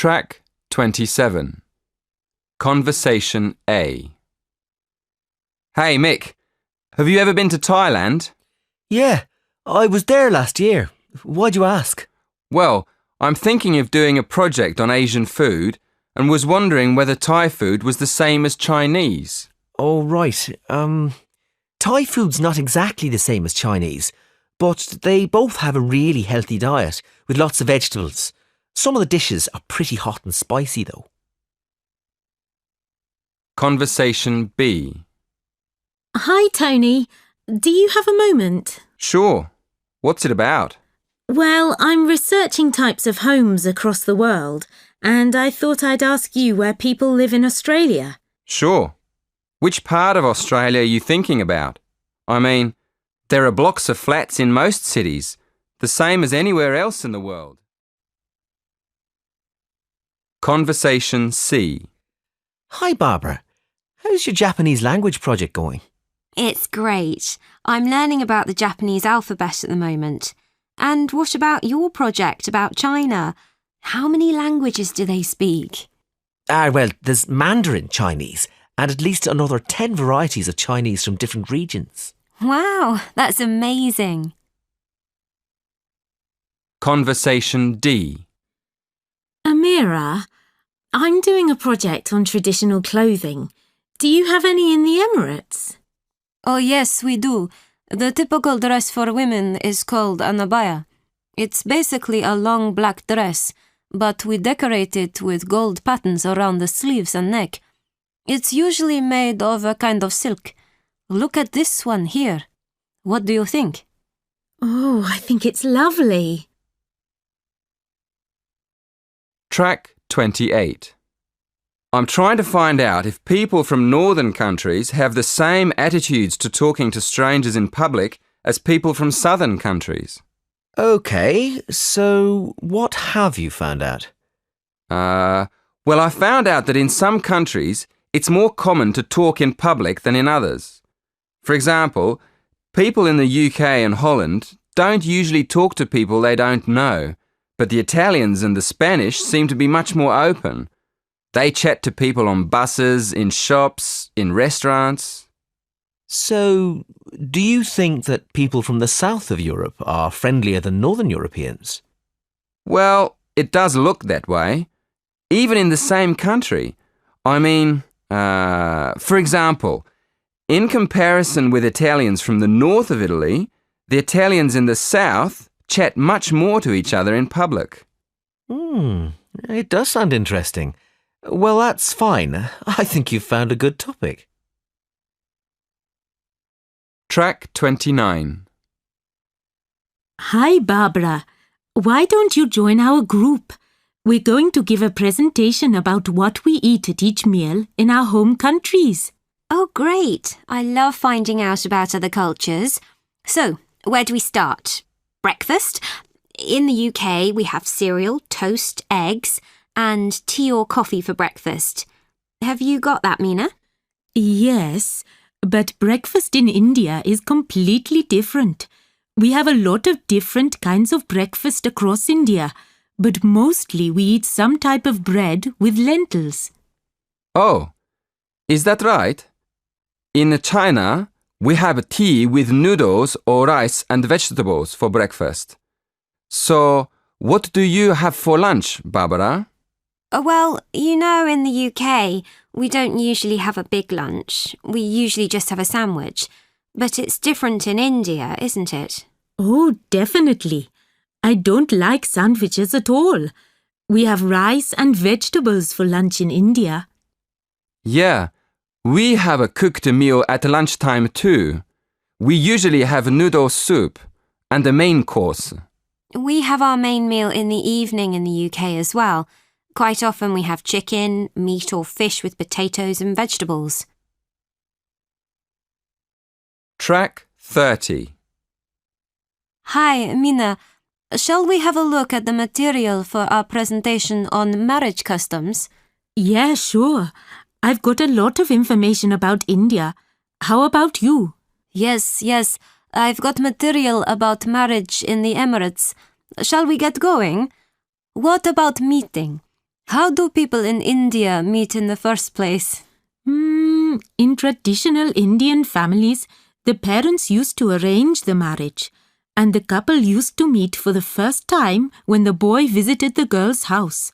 Track 27. Conversation A. Hey Mick, have you ever been to Thailand? Yeah, I was there last year. Why'd you ask? Well, I'm thinking of doing a project on Asian food and was wondering whether Thai food was the same as Chinese. Oh, right. Thai food's not exactly the same as Chinese, but they both have a really healthy diet with lots of vegetables. Some of the dishes are pretty hot and spicy though. Conversation B. Hi, Tony. Do you have a moment? Sure. What's it about? Well, I'm researching types of homes across the world, and I thought I'd ask you where people live in Australia. Sure. Which part of Australia are you thinking about? I mean, there are blocks of flats in most cities, the same as anywhere else in the world. Conversation C. Hi, Barbara. How's your Japanese language project going? It's great. I'm learning about the Japanese alphabet at the moment. And what about your project about China? How many languages do they speak? Well, there's Mandarin Chinese and at least another 10 varieties of Chinese from different regions. Wow, that's amazing. Conversation D. Amira, I'm doing a project on traditional clothing. Do you have any in the Emirates? Oh yes, we do. The typical dress for women is called an abaya. It's basically a long black dress, but we decorate it with gold patterns around the sleeves and neck. It's usually made of a kind of silk. Look at this one here. What do you think? Oh, I think it's lovely. Track 28. I'm trying to find out if people from northern countries have the same attitudes to talking to strangers in public as people from southern countries. OK, so what have you found out? Well, I found out that in some countries it's more common to talk in public than in others. For example, people in the UK and Holland don't usually talk to people they don't know, but the Italians and the Spanish seem to be much more open. They chat to people on buses, in shops, in restaurants. So, do you think that people from the south of Europe are friendlier than northern Europeans? Well, it does look that way. Even in the same country. I mean, for example, in comparison with Italians from the north of Italy, the Italians in the south chat much more to each other in public. It does sound interesting. Well, that's fine. I think you've found a good topic. Track 29. Hi, Barbara. Why don't you join our group? We're going to give a presentation about what we eat at each meal in our home countries. Oh, great. I love finding out about other cultures. So, where do we start? Breakfast? In the UK, we have cereal, toast, eggs, and tea or coffee for breakfast. Have you got that, Mina? Yes, but breakfast in India is completely different. We have a lot of different kinds of breakfast across India, but mostly we eat some type of bread with lentils. Oh, is that right? In China, we have tea with noodles or rice and vegetables for breakfast. So, what do you have for lunch, Barbara? Well, you know, in the UK, we don't usually have a big lunch. We usually just have a sandwich. But it's different in India, isn't it? Oh, definitely. I don't like sandwiches at all. We have rice and vegetables for lunch in India. Yeah, we have a cooked meal at lunchtime too. We usually have noodle soup and the main course. We have our main meal in the evening in the UK as well. Quite often we have chicken, meat or fish with potatoes and vegetables. Track 30. Hi, Mina. Shall we have a look at the material for our presentation on marriage customs? Yeah, sure. I've got a lot of information about India. How about you? Yes. I've got material about marriage in the Emirates. Shall we get going? What about meeting? How do people in India meet in the first place? In traditional Indian families, the parents used to arrange the marriage, and the couple used to meet for the first time when the boy visited the girl's house.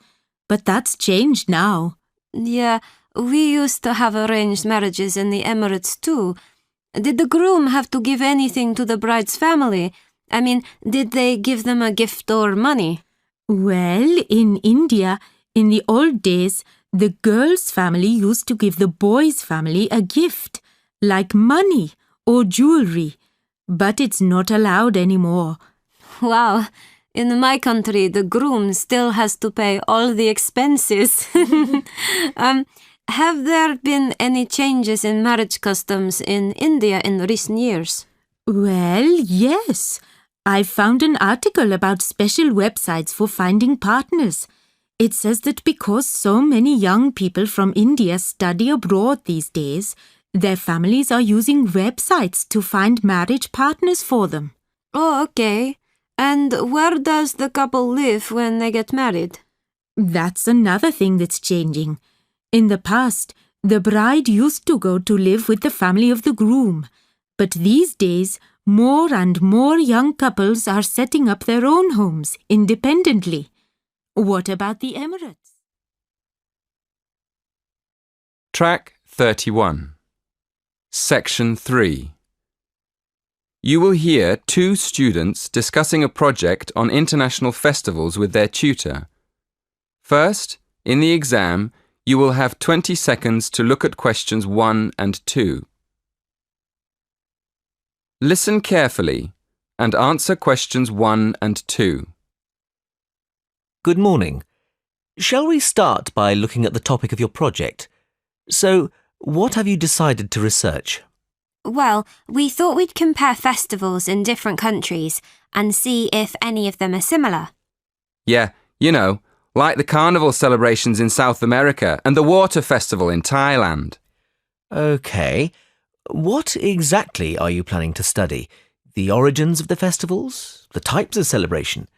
But that's changed now. Yeah, we used to have arranged marriages in the Emirates too. Did the groom have to give anything to the bride's family? I mean, did they give them a gift or money? Well, in India, in the old days, the girl's family used to give the boy's family a gift, like money or jewelry, but it's not allowed anymore. Wow, in my country, the groom still has to pay all the expenses. Have there been any changes in marriage customs in India in recent years? Well, yes. I found an article about special websites for finding partners. It says that because so many young people from India study abroad these days, their families are using websites to find marriage partners for them. Oh, okay. And where does the couple live when they get married? That's another thing that's changing. In the past, the bride used to go to live with the family of the groom. But these days, more and more young couples are setting up their own homes independently. What about the Emirates? Track 31. Section 3. You will hear two students discussing a project on international festivals with their tutor. First, in the exam, you will have 20 seconds to look at questions 1 and 2. Listen carefully and answer questions 1 and 2. Good morning. Shall we start by looking at the topic of your project? So, what have you decided to research? Well, we thought we'd compare festivals in different countries and see if any of them are similar. Yeah, like the carnival celebrations in South America and the water festival in Thailand. Okay. What exactly are you planning to study? The origins of the festivals? The types of celebration?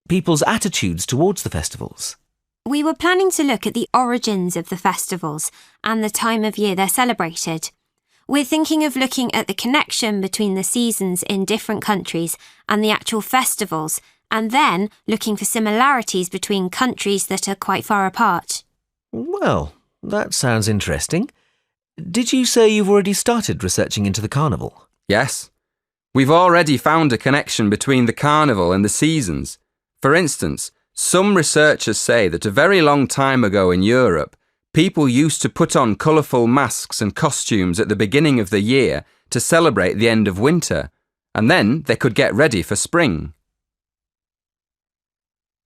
People's attitudes towards the festivals? We were planning to look at the origins of the festivals and the time of year they're celebrated. We're thinking of looking at the connection between the seasons in different countries and the actual festivals, and then looking for similarities between countries that are quite far apart. Well, that sounds interesting. Did you say you've already started researching into the carnival? Yes. We've already found a connection between the carnival and the seasons. For instance, some researchers say that a very long time ago in Europe, people used to put on colourful masks and costumes at the beginning of the year to celebrate the end of winter, and then they could get ready for spring.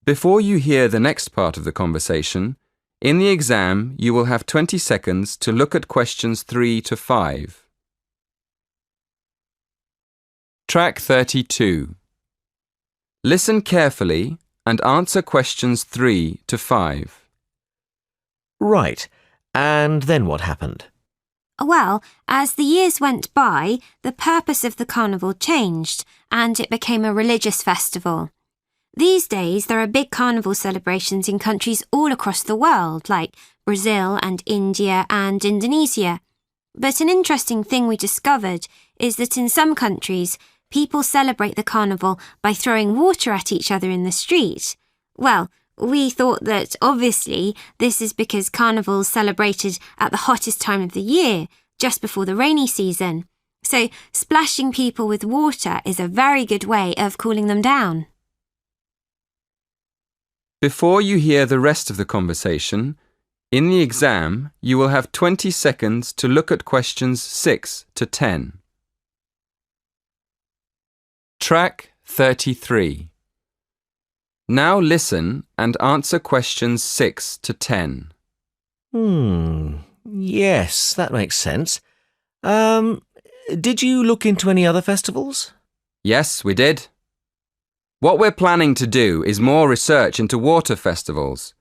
Before you hear the next part of the conversation, in the exam you will have 20 seconds to look at questions 3 to 5. Track 32. Listen carefully and answer questions 3 to 5. Right. And then what happened? Well, as the years went by, the purpose of the carnival changed and it became a religious festival. These days, there are big carnival celebrations in countries all across the world, like Brazil and India and Indonesia. But an interesting thing we discovered is that in some countries, people celebrate the carnival by throwing water at each other in the street. Well, we thought that obviously this is because carnival's celebrated at the hottest time of the year, just before the rainy season. So splashing people with water is a very good way of cooling them down. Before you hear the rest of the conversation, in the exam you will have 20 seconds to look at questions 6 to 10. Track 33. Now listen and answer questions 6 to 10. Yes, that makes sense. Did you look into any other festivals? Yes, we did. What we're planning to do is more research into water festivals.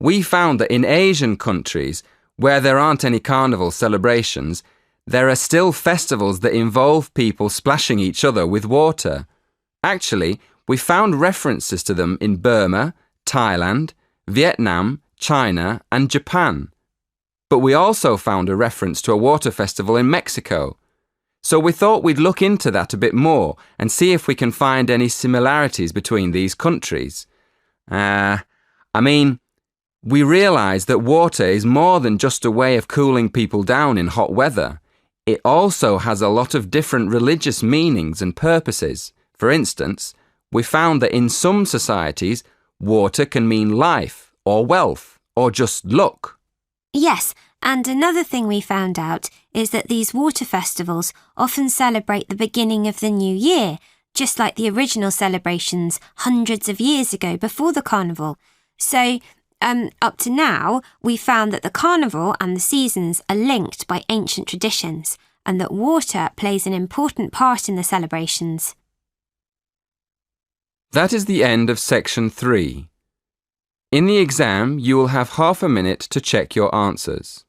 We found that in Asian countries, where there aren't any carnival celebrations, there are still festivals that involve people splashing each other with water. Actually, we found references to them in Burma, Thailand, Vietnam, China, and Japan. But we also found a reference to a water festival in Mexico. So we thought we'd look into that a bit more and see if we can find any similarities between these countries. We realised that water is more than just a way of cooling people down in hot weather. It also has a lot of different religious meanings and purposes. For instance, we found that in some societies, water can mean life or wealth or just luck. Yes, and another thing we found out is that these water festivals often celebrate the beginning of the new year, just like the original celebrations hundreds of years ago before the carnival. So, up to now, we found that the carnival and the seasons are linked by ancient traditions, and that water plays an important part in the celebrations. That is the end of section 3. In the exam, you will have half a minute to check your answers.